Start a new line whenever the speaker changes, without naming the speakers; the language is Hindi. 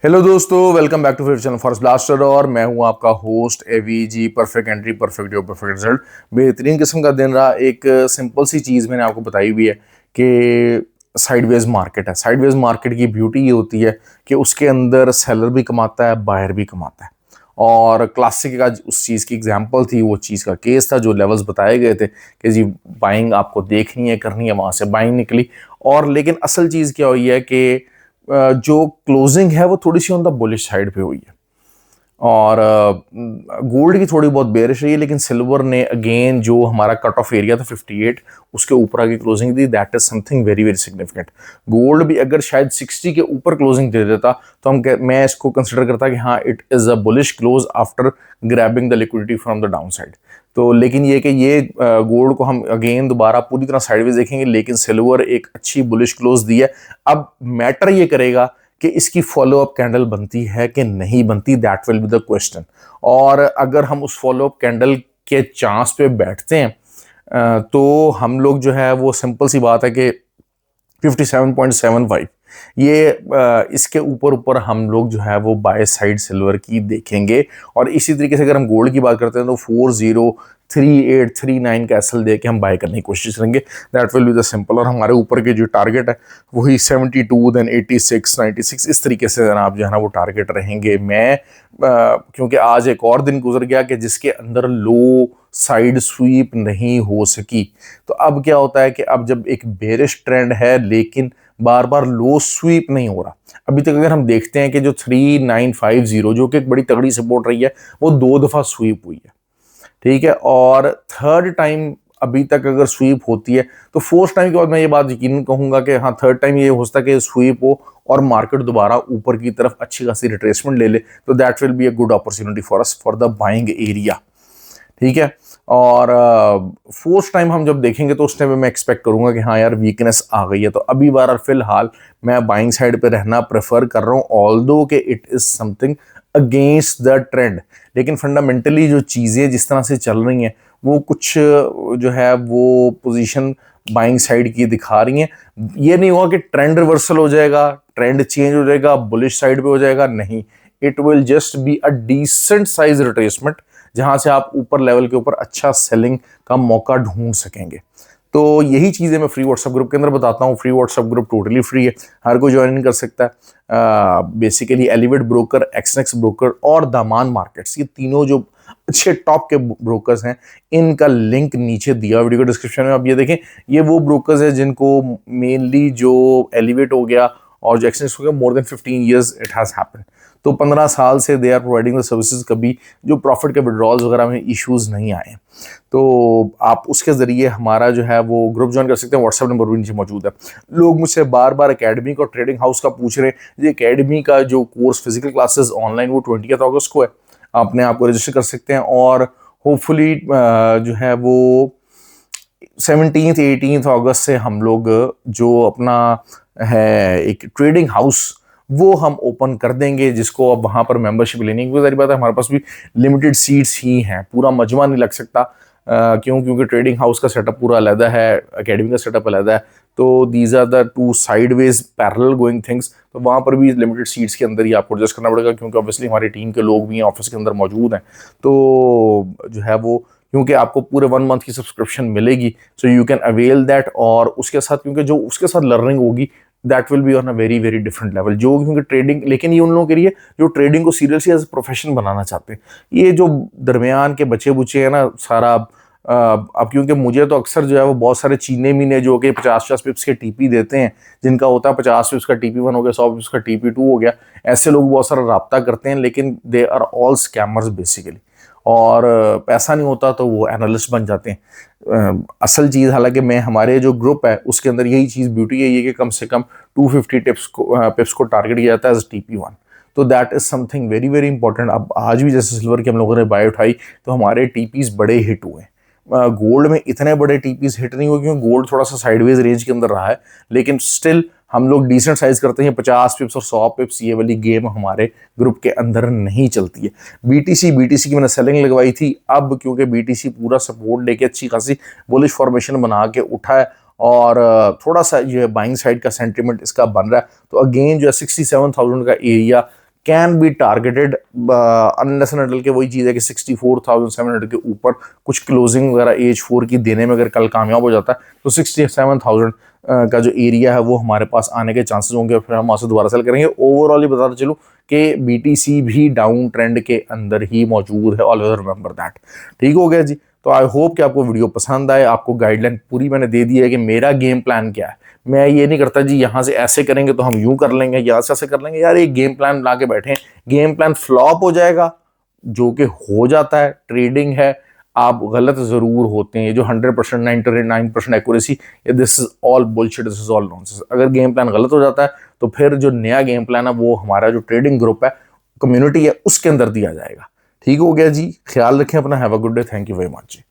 हेलो दोस्तों, वेलकम बैक टू फिर चैनल फॉरेस्ट ब्लास्टर। और मैं हूं आपका host AVG. Perfect entry, perfect job, perfect result, बेहतरीन किस्म का दिन रहा। एक सिंपल सी चीज़ मैंने आपको बताई हुई है कि साइडवेज मार्केट है। साइडवेज मार्केट की ब्यूटी ये होती है कि उसके अंदर सेलर भी कमाता है, बायर भी कमाता है। और क्लासिक का उस चीज़ की एग्जांपल थी, वो चीज़ का केस था, जो लेवल्स बताए गए थे कि जी बाइंग आपको देखनी है, करनी है, वहाँ से बाइंग निकली। और लेकिन असल चीज़ क्या हुई है कि जो क्लोजिंग है वो थोड़ी सी ऑन द बुलिश साइड पे हुई है। और गोल्ड की थोड़ी बहुत बेरिश रही है, लेकिन सिल्वर ने अगेन जो हमारा कट ऑफ एरिया था 58, उसके ऊपर आगे closing the. That is something very very significant. Gold भी अगर शायद 60 के ऊपर क्लोजिंग दे देता तो मैं इसको कंसिडर करता कि हाँ, it is a bullish close after grabbing the liquidity from the down side. तो लेकिन ये कि ये गोल्ड को हम अगेन दोबारा पूरी तरह साइडवेज देखेंगे, लेकिन सिल्वर एक अच्छी बुलिश क्लोज दी है। अब मैटर ये करेगा कि इसकी फॉलो अप कैंडल बनती है कि नहीं बनती, that will be the question. और अगर हम उस फॉलो अप कैंडल के चांस पे बैठते हैं तो हम लोग जो है वो सिंपल सी बात है कि 57.75 ये इसके ऊपर ऊपर हम लोग जो है वो बाय साइड सिल्वर की देखेंगे। और इसी तरीके से अगर हम गोल्ड की बात करते हैं तो 403839 का एसएल दे के हम बाय करने की कोशिश करेंगे। That will be the simple. और हमारे ऊपर के जो टारगेट है वही 72, देन 86, 96, इस तरीके से आप जो है ना वो टारगेट रहेंगे। मैं क्योंकि आज एक और दिन गुजर गया कि जिसके अंदर लो साइड स्वीप नहीं हो सकी। तो अब क्या होता है कि अब जब एक बेरिश ट्रेंड है लेकिन बार बार लो स्वीप नहीं हो रहा। अभी तक अगर हम देखते हैं कि जो 3950 जो कि एक बड़ी तगड़ी सपोर्ट रही है, वो 2 दफा स्वीप हुई है, ठीक है। और थर्ड टाइम अभी तक अगर स्वीप होती है तो फोर्थ टाइम के बाद मैं ये बात यकीन कहूंगा कि हाँ, थर्ड टाइम ये हो सकता है कि स्वीप हो और मार्केट दोबारा ऊपर की तरफ अच्छी खासी रिट्रेसमेंट ले ले। तो that will be a good opportunity for us for the buying area, ठीक है। और फोर्थ टाइम हम जब देखेंगे तो उस टाइम मैं एक्सपेक्ट करूंगा कि हाँ यार, वीकनेस आ गई है। तो अभी बार फिलहाल मैं बाइंग साइड पे रहना प्रेफर कर रहा हूँ, ऑल्दो कि it is something against the trend. लेकिन फंडामेंटली जो चीज़ें जिस तरह से चल रही हैं वो कुछ जो है वो पोजीशन बाइंग साइड की दिखा रही हैं। ये नहीं हुआ कि ट्रेंड रिवर्सल हो जाएगा, ट्रेंड चेंज हो जाएगा, बुलिश साइड पे हो जाएगा, नहीं। It will just be a decent size retracement जहां से आप ऊपर लेवल के ऊपर अच्छा सेलिंग का मौका ढूंढ सकेंगे। तो यही चीज़ें मैं फ्री व्हाट्सएप ग्रुप के अंदर बताता हूँ। Free WhatsApp group totally free है, हर कोई ज्वाइन कर सकता है। बेसिकली एलिवेट ब्रोकर, एक्सनेक्स ब्रोकर और दामान मार्केट्स, ये तीनों जो अच्छे टॉप के ब्रोकर्स हैं, इनका लिंक नीचे दिया वीडियो के डिस्क्रिप्शन में। आप ये देखें, ये वो ब्रोकर्स हैं जिनको मेनली जो एलिवेट हो गया और जो एक्सनेक्स हो गया, more than 15 years it has happened. तो 15 साल से they are providing the services, कभी जो प्रॉफिट के विड्रॉल्स वगैरह में इश्यूज नहीं आए। तो आप उसके ज़रिए हमारा जो है वो ग्रुप ज्वाइन कर सकते हैं। व्हाट्सएप नंबर भी नीचे मौजूद है। लोग मुझसे बार बार एकेडमिक और ट्रेडिंग हाउस का पूछ रहे हैं। ये एकेडमी का जो कोर्स फिजिकल क्लासेस ऑनलाइन वो 20 अगस्त को है, अपने आप को रजिस्टर कर सकते हैं। और होपफुली जो है वो 17 18 अगस्त से हम लोग जो अपना है एक ट्रेडिंग हाउस वो हम ओपन कर देंगे, जिसको अब वहाँ पर मेंबरशिप लेने की सारी बात है। हमारे पास भी लिमिटेड सीट्स ही हैं, पूरा मजमा नहीं लग सकता। क्योंकि ट्रेडिंग हाउस का सेटअप पूरा अलग है, एकेडमी का सेटअप अलग है। तो these are the two sideways parallel going things. तो वहाँ पर भी लिमिटेड सीट्स के अंदर ही आपको एडजस्ट करना पड़ेगा, क्योंकि ऑब्वियसली हमारी टीम के लोग भी हैं, ऑफिस के अंदर मौजूद हैं। तो जो है वो, क्योंकि आपको पूरे 1 मंथ की सब्सक्रिप्शन मिलेगी, so you can avail that. और उसके साथ क्योंकि जो उसके साथ लर्निंग होगी that will be on a very very different level. जो क्योंकि ट्रेडिंग, लेकिन ये उन लोगों के लिए जो ट्रेडिंग को सीरियसली एज ए प्रोफेशन बनाना चाहते हैं। ये जो दरमियान के बच्चे बुच्चे हैं ना सारा, अब क्योंकि मुझे तो अक्सर जो है वो बहुत सारे चीने मीने जो कि 50-50 पिप्स के टीपी देते हैं, जिनका होता है 50 पिप्स का टीपी 1 हो गया, 100 पिप्स का टीपी 2 हो गया। ऐसे लोग बहुत सारा रब्ता करते हैं, लेकिन they are all scammers basically. और पैसा नहीं होता तो वो एनालिस्ट बन जाते हैं। असल चीज़, हालांकि मैं हमारे जो ग्रुप है उसके अंदर यही चीज़ ब्यूटी है ये कि कम से कम 250 पिप्स को टारगेट किया जाता है एज TP1। तो that is something very very important. अब आज भी जैसे सिल्वर की हम लोगों ने बाय उठाई तो हमारे टीपीज बड़े हिट हुए। गोल्ड में इतने बड़े टीपीज हिट नहीं हुए क्योंकि गोल्ड थोड़ा सा साइडवेज रेंज के अंदर रहा है, लेकिन स्टिल हम लोग डिसेंट साइज करते हैं। 50 पिप्स और 100 पिप्स ये वाली गेम हमारे ग्रुप के अंदर नहीं चलती है। बीटीसी की मैंने सेलिंग लगवाई थी। अब क्योंकि बीटीसी पूरा सपोर्ट लेके अच्छी खासी बुलिश फॉर्मेशन बना के उठा है और थोड़ा सा ये बाइंग साइड का सेंटीमेंट इसका बन रहा है, तो अगेन जो है 67,000 का area can be targeted unless and until के वही चीज़ है कि 64,700 के ऊपर कुछ क्लोजिंग वगैरह H4 की देने में अगर कल कामयाब हो जाता है तो 67,000 का जो एरिया है वो हमारे पास आने के चांसेस होंगे, फिर हम वहाँ से दोबारा सेल करेंगे। ओवरऑल ही बताता चलूँ कि BTC भी डाउन ट्रेंड के अंदर ही मौजूद है, ऑलवेज रिमेंबर दैट। ठीक हो गया जी। तो आई होप कि आपको वीडियो पसंद आए, आपको गाइडलाइन पूरी मैंने दे दी है कि मेरा गेम प्लान क्या है। मैं ये नहीं करता जी यहाँ से ऐसे करेंगे तो हम यूं कर लेंगे, यहाँ से ऐसे कर लेंगे। यार एक गेम प्लान बना के बैठे हैं, गेम प्लान फ्लॉप हो जाएगा, जो कि हो जाता है, ट्रेडिंग है, आप गलत जरूर होते हैं। ये जो 100% 99% accuracy, this is all bullshit, this is all nonsense. अगर गेम प्लान गलत हो जाता है तो फिर जो नया गेम प्लान है वो हमारा जो ट्रेडिंग ग्रुप है, कम्युनिटी है, उसके अंदर दिया जाएगा। ठीक हो गया जी। ख्याल रखें अपना। Have a good day. Thank you very much ji.